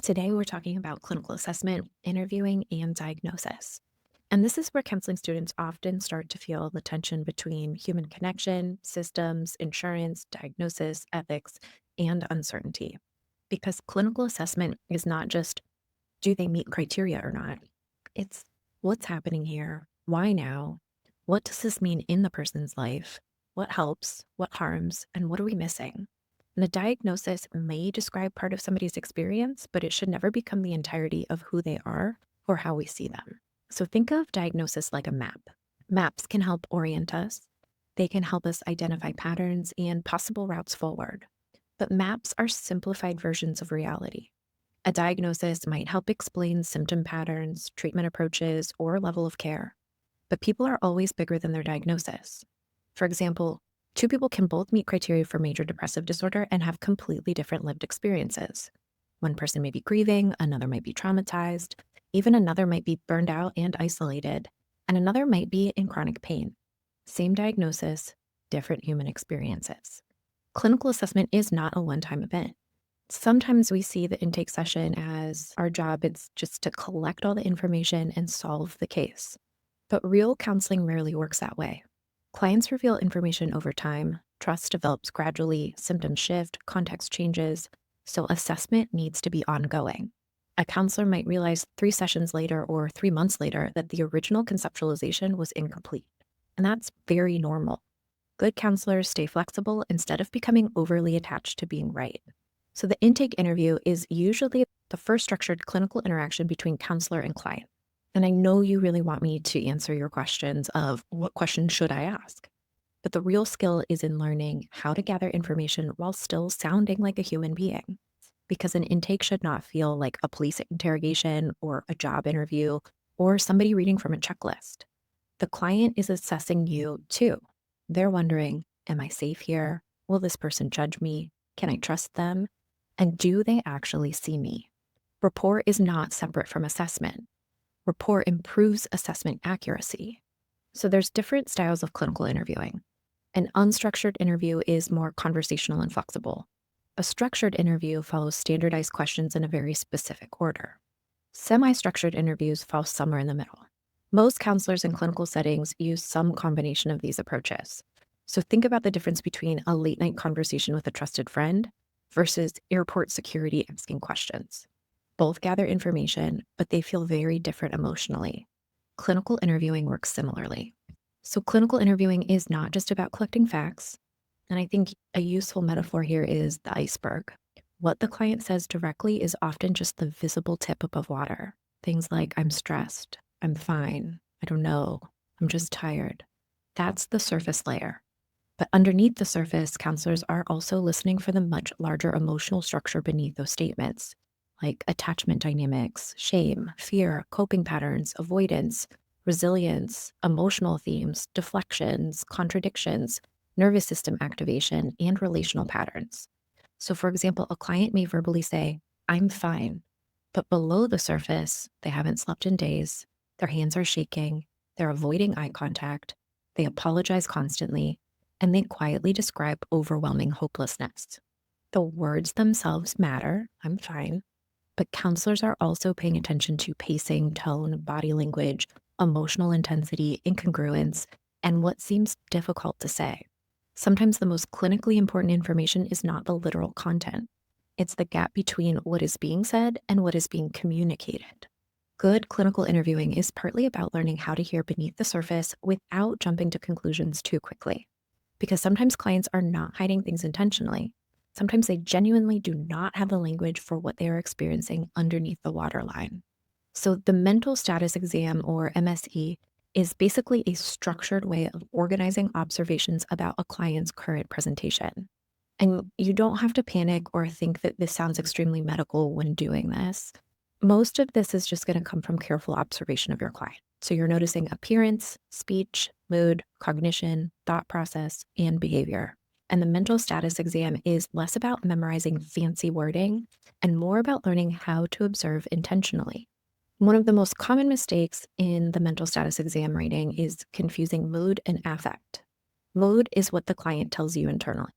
Today, we're talking about clinical assessment, interviewing, and diagnosis. And this is where counseling students often start to feel the tension between human connection, systems, insurance, diagnosis, ethics, and uncertainty. Because clinical assessment is not just do they meet criteria or not, it's what's happening here, why now, what does this mean in the person's life, what helps, what harms, and what are we missing? And a diagnosis may describe part of somebody's experience, but it should never become the entirety of who they are or how we see them. So think of diagnosis like a map. Maps can help orient us, they can help us identify patterns and possible routes forward. But maps are simplified versions of reality. A diagnosis might help explain symptom patterns, treatment approaches, or level of care. But people are always bigger than their diagnosis. For example, two people can both meet criteria for major depressive disorder and have completely different lived experiences. One person may be grieving, another might be traumatized, even another might be burned out and isolated, and another might be in chronic pain. Same diagnosis, different human experiences. Clinical assessment is not a one-time event. Sometimes we see the intake session as our job, it's just to collect all the information and solve the case. But real counseling rarely works that way. Clients reveal information over time, trust develops gradually, symptoms shift, context changes, so assessment needs to be ongoing. A counselor might realize 3 sessions later or 3 months later that the original conceptualization was incomplete. And that's very normal. Good counselors stay flexible instead of becoming overly attached to being right. So the intake interview is usually the first structured clinical interaction between counselor and client. And I know you really want me to answer your questions of what questions should I ask? But the real skill is in learning how to gather information while still sounding like a human being. Because an intake should not feel like a police interrogation or a job interview or somebody reading from a checklist. The client is assessing you too. They're wondering, am I safe here? Will this person judge me? Can I trust them? And do they actually see me? Rapport is not separate from assessment. Rapport improves assessment accuracy. So there's different styles of clinical interviewing. An unstructured interview is more conversational and flexible. A structured interview follows standardized questions in a very specific order. Semi-structured interviews fall somewhere in the middle. Most counselors in clinical settings use some combination of these approaches. So think about the difference between a late-night conversation with a trusted friend versus airport security asking questions. Both gather information, but they feel very different emotionally. Clinical interviewing works similarly. So clinical interviewing is not just about collecting facts. And I think a useful metaphor here is the iceberg. What the client says directly is often just the visible tip above water. Things like, I'm stressed, I'm fine, I don't know, I'm just tired. That's the surface layer. But underneath the surface, counselors are also listening for the much larger emotional structure beneath those statements, like attachment dynamics, shame, fear, coping patterns, avoidance, resilience, emotional themes, deflections, contradictions, nervous system activation, and relational patterns. So, for example, a client may verbally say, I'm fine, but below the surface, they haven't slept in days, their hands are shaking, they're avoiding eye contact, they apologize constantly, and they quietly describe overwhelming hopelessness. The words themselves matter, I'm fine, but counselors are also paying attention to pacing, tone, body language, emotional intensity, incongruence, and what seems difficult to say. Sometimes the most clinically important information is not the literal content. It's the gap between what is being said and what is being communicated. Good clinical interviewing is partly about learning how to hear beneath the surface without jumping to conclusions too quickly. Because sometimes clients are not hiding things intentionally. Sometimes they genuinely do not have the language for what they are experiencing underneath the waterline. So the mental status exam, or MSE, is basically a structured way of organizing observations about a client's current presentation. And you don't have to panic or think that this sounds extremely medical when doing this. Most of this is just going to come from careful observation of your client. So you're noticing appearance, speech, mood, cognition, thought process, and behavior. And the mental status exam is less about memorizing fancy wording and more about learning how to observe intentionally. One of the most common mistakes in the mental status exam reading is confusing mood and affect. Mood is what the client tells you internally.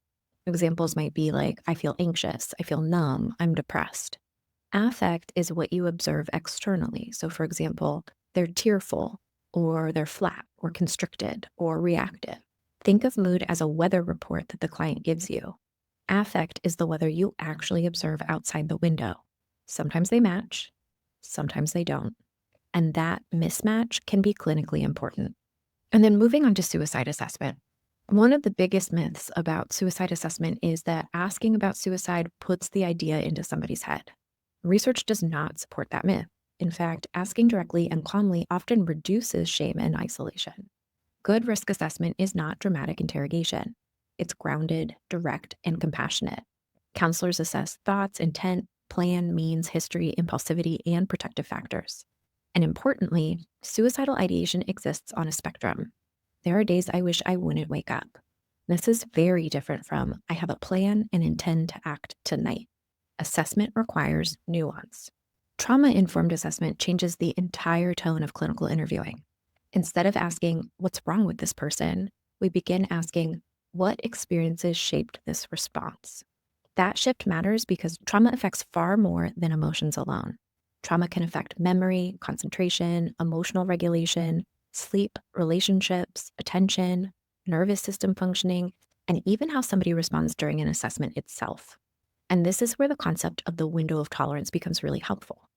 Examples might be like, I feel anxious, I feel numb, I'm depressed. Affect is what you observe externally. So, for example, they're tearful, or they're flat, or constricted, or reactive. Think of mood as a weather report that the client gives you. Affect is the weather you actually observe outside the window. Sometimes they match, sometimes they don't. And that mismatch can be clinically important. And then moving on to suicide assessment. One of the biggest myths about suicide assessment is that asking about suicide puts the idea into somebody's head. Research does not support that myth. In fact, asking directly and calmly often reduces shame and isolation. Good risk assessment is not dramatic interrogation. It's grounded, direct, and compassionate. Counselors assess thoughts, intent, plan, means, history, impulsivity, and protective factors. And importantly, suicidal ideation exists on a spectrum. There are days I wish I wouldn't wake up. This is very different from I have a plan and intend to act tonight. Assessment requires nuance. Trauma informed assessment changes the entire tone of clinical interviewing. Instead of asking, what's wrong with this person, we begin asking, what experiences shaped this response? That shift matters because trauma affects far more than emotions alone. Trauma can affect memory, concentration, emotional regulation, sleep, relationships, attention, nervous system functioning, and even how somebody responds during an assessment itself. And this is where the concept of the window of tolerance becomes really helpful.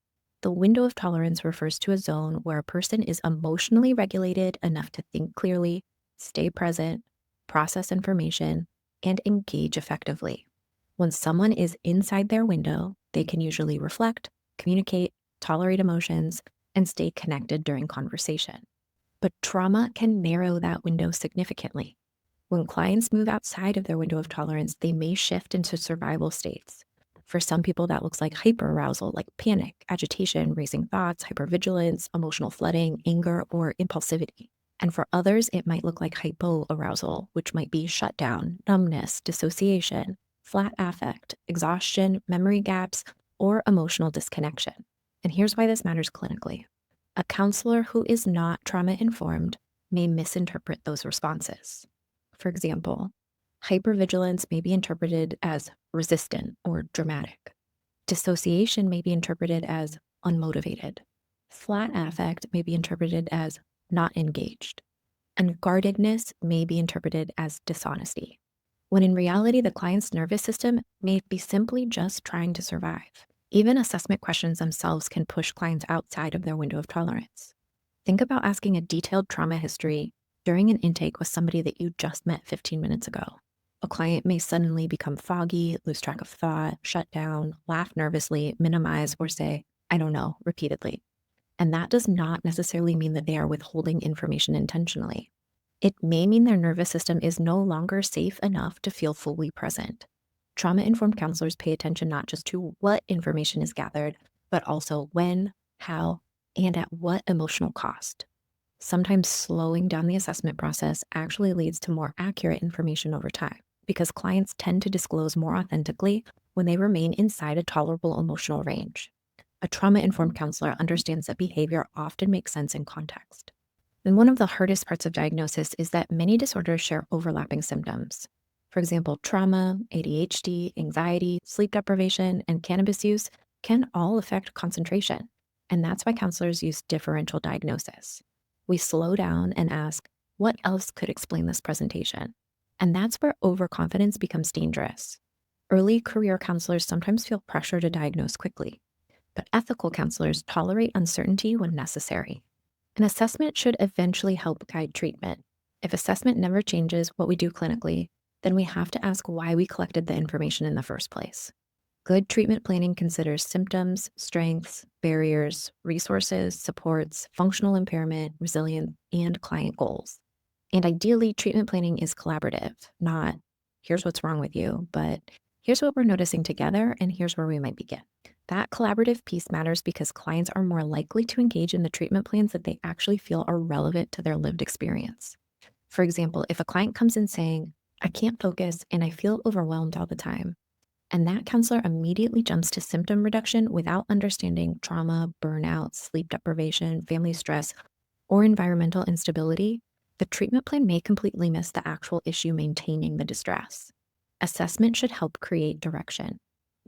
The window of tolerance refers to a zone where a person is emotionally regulated enough to think clearly, stay present, process information, and engage effectively. When someone is inside their window, they can usually reflect, communicate, tolerate emotions, and stay connected during conversation. But trauma can narrow that window significantly. When clients move outside of their window of tolerance, they may shift into survival states. For some people, that looks like hyperarousal, like panic, agitation, racing thoughts, hypervigilance, emotional flooding, anger, or impulsivity. And for others, it might look like hypoarousal, which might be shutdown, numbness, dissociation, flat affect, exhaustion, memory gaps, or emotional disconnection. And here's why this matters clinically. A counselor who is not trauma informed may misinterpret those responses. For example, hypervigilance may be interpreted as resistant or dramatic. Dissociation may be interpreted as unmotivated. Flat affect may be interpreted as not engaged. And guardedness may be interpreted as dishonesty, when in reality, the client's nervous system may be simply just trying to survive. Even assessment questions themselves can push clients outside of their window of tolerance. Think about asking a detailed trauma history during an intake with somebody that you just met 15 minutes ago. A client may suddenly become foggy, lose track of thought, shut down, laugh nervously, minimize, or say, I don't know, repeatedly. And that does not necessarily mean that they are withholding information intentionally. It may mean their nervous system is no longer safe enough to feel fully present. Trauma-informed counselors pay attention not just to what information is gathered, but also when, how, and at what emotional cost. Sometimes slowing down the assessment process actually leads to more accurate information over time because clients tend to disclose more authentically when they remain inside a tolerable emotional range. A trauma-informed counselor understands that behavior often makes sense in context. And one of the hardest parts of diagnosis is that many disorders share overlapping symptoms. For example, trauma, ADHD, anxiety, sleep deprivation, and cannabis use can all affect concentration. And that's why counselors use differential diagnosis. We slow down and ask, what else could explain this presentation? And that's where overconfidence becomes dangerous. Early career counselors sometimes feel pressure to diagnose quickly, but ethical counselors tolerate uncertainty when necessary. An assessment should eventually help guide treatment. If assessment never changes what we do clinically, then we have to ask why we collected the information in the first place. Good treatment planning considers symptoms, strengths, barriers, resources, supports, functional impairment, resilience, and client goals. And ideally, treatment planning is collaborative, not here's what's wrong with you, but here's what we're noticing together, and here's where we might begin. That collaborative piece matters because clients are more likely to engage in the treatment plans that they actually feel are relevant to their lived experience. For example, if a client comes in saying, I can't focus and I feel overwhelmed all the time, and that counselor immediately jumps to symptom reduction without understanding trauma, burnout, sleep deprivation, family stress, or environmental instability, the treatment plan may completely miss the actual issue maintaining the distress. Assessment should help create direction.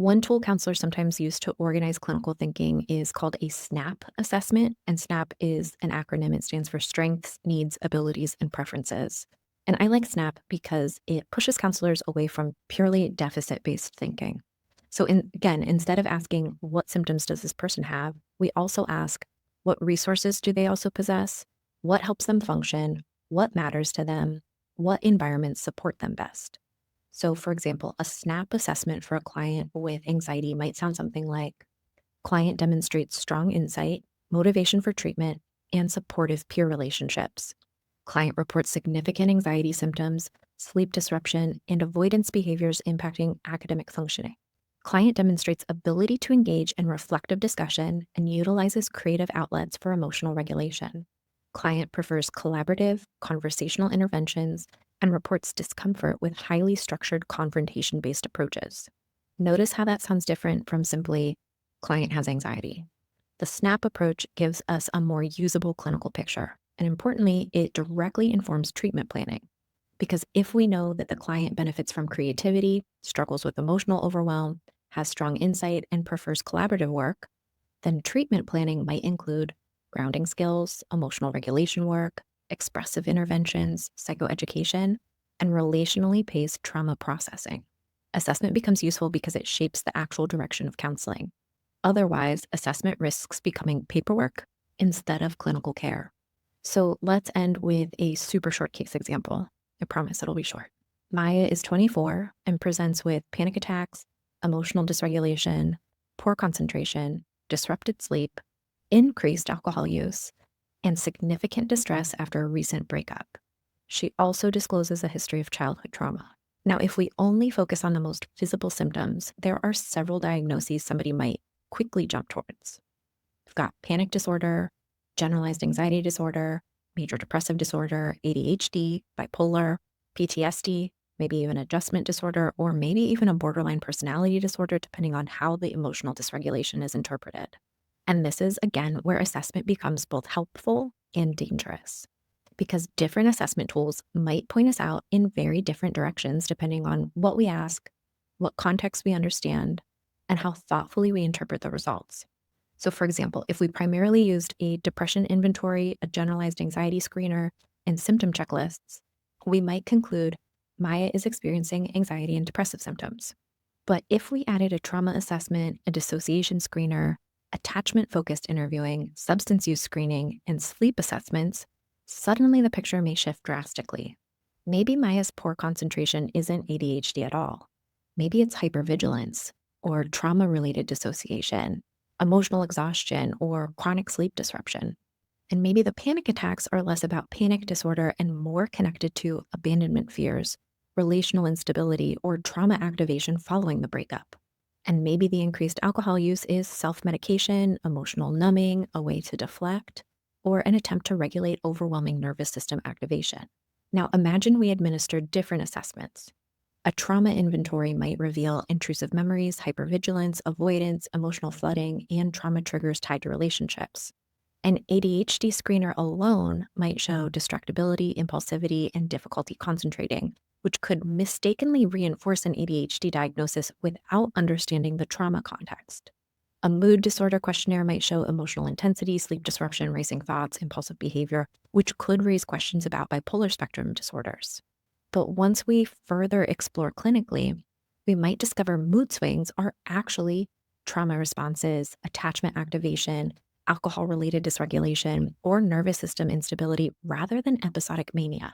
One tool counselors sometimes use to organize clinical thinking is called a SNAP assessment. And SNAP is an acronym. It stands for Strengths, Needs, Abilities, and Preferences. And I like SNAP because it pushes counselors away from purely deficit based thinking. So, again, instead of asking, what symptoms does this person have, we also ask, what resources do they also possess? What helps them function? What matters to them? What environments support them best? So, for example, a SNAP assessment for a client with anxiety might sound something like: client demonstrates strong insight, motivation for treatment, and supportive peer relationships. Client reports significant anxiety symptoms, sleep disruption, and avoidance behaviors impacting academic functioning. Client demonstrates ability to engage in reflective discussion and utilizes creative outlets for emotional regulation. Client prefers collaborative, conversational interventions and reports discomfort with highly structured confrontation based approaches. Notice how that sounds different from simply client has anxiety. The SNAP approach gives us a more usable clinical picture. And importantly, it directly informs treatment planning. Because if we know that the client benefits from creativity, struggles with emotional overwhelm, has strong insight, and prefers collaborative work, then treatment planning might include grounding skills, emotional regulation work, expressive interventions, psychoeducation, and relationally paced trauma processing. Assessment becomes useful because it shapes the actual direction of counseling. Otherwise, assessment risks becoming paperwork instead of clinical care. So let's end with a super short case example. I promise it'll be short. Maya is 24 and presents with panic attacks, emotional dysregulation, poor concentration, disrupted sleep, increased alcohol use, and significant distress after a recent breakup. She also discloses a history of childhood trauma. Now, if we only focus on the most visible symptoms, there are several diagnoses somebody might quickly jump towards. We've got panic disorder, generalized anxiety disorder, major depressive disorder, ADHD, bipolar, PTSD, maybe even adjustment disorder, or maybe even a borderline personality disorder, depending on how the emotional dysregulation is interpreted. And this is, again, where assessment becomes both helpful and dangerous, because different assessment tools might point us out in very different directions depending on what we ask, what context we understand, and how thoughtfully we interpret the results. So, for example, if we primarily used a depression inventory, a generalized anxiety screener, and symptom checklists, we might conclude Maya is experiencing anxiety and depressive symptoms. But if we added a trauma assessment, a dissociation screener, attachment-focused interviewing, substance use screening, and sleep assessments, suddenly the picture may shift drastically. Maybe Maya's poor concentration isn't ADHD at all. Maybe it's hypervigilance or trauma-related dissociation, emotional exhaustion, or chronic sleep disruption. And maybe the panic attacks are less about panic disorder and more connected to abandonment fears, relational instability, or trauma activation following the breakup. And maybe the increased alcohol use is self-medication, emotional numbing, a way to deflect, or an attempt to regulate overwhelming nervous system activation. Now imagine we administered different assessments. A trauma inventory might reveal intrusive memories, hypervigilance, avoidance, emotional flooding, and trauma triggers tied to relationships. An ADHD screener alone might show distractibility, impulsivity, and difficulty concentrating, which could mistakenly reinforce an ADHD diagnosis without understanding the trauma context. A mood disorder questionnaire might show emotional intensity, sleep disruption, racing thoughts, impulsive behavior, which could raise questions about bipolar spectrum disorders. But once we further explore clinically, we might discover mood swings are actually trauma responses, attachment activation, alcohol-related dysregulation, or nervous system instability rather than episodic mania.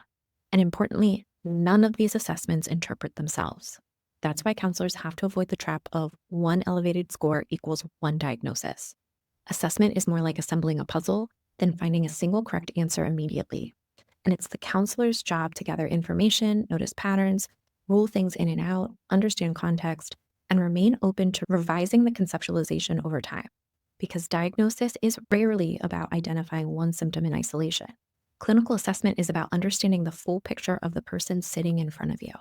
And importantly, none of these assessments interpret themselves. That's why counselors have to avoid the trap of one elevated score equals one diagnosis. Assessment is more like assembling a puzzle than finding a single correct answer immediately. And it's the counselor's job to gather information, notice patterns, rule things in and out, understand context, and remain open to revising the conceptualization over time. Because diagnosis is rarely about identifying one symptom in isolation. Clinical assessment is about understanding the full picture of the person sitting in front of you.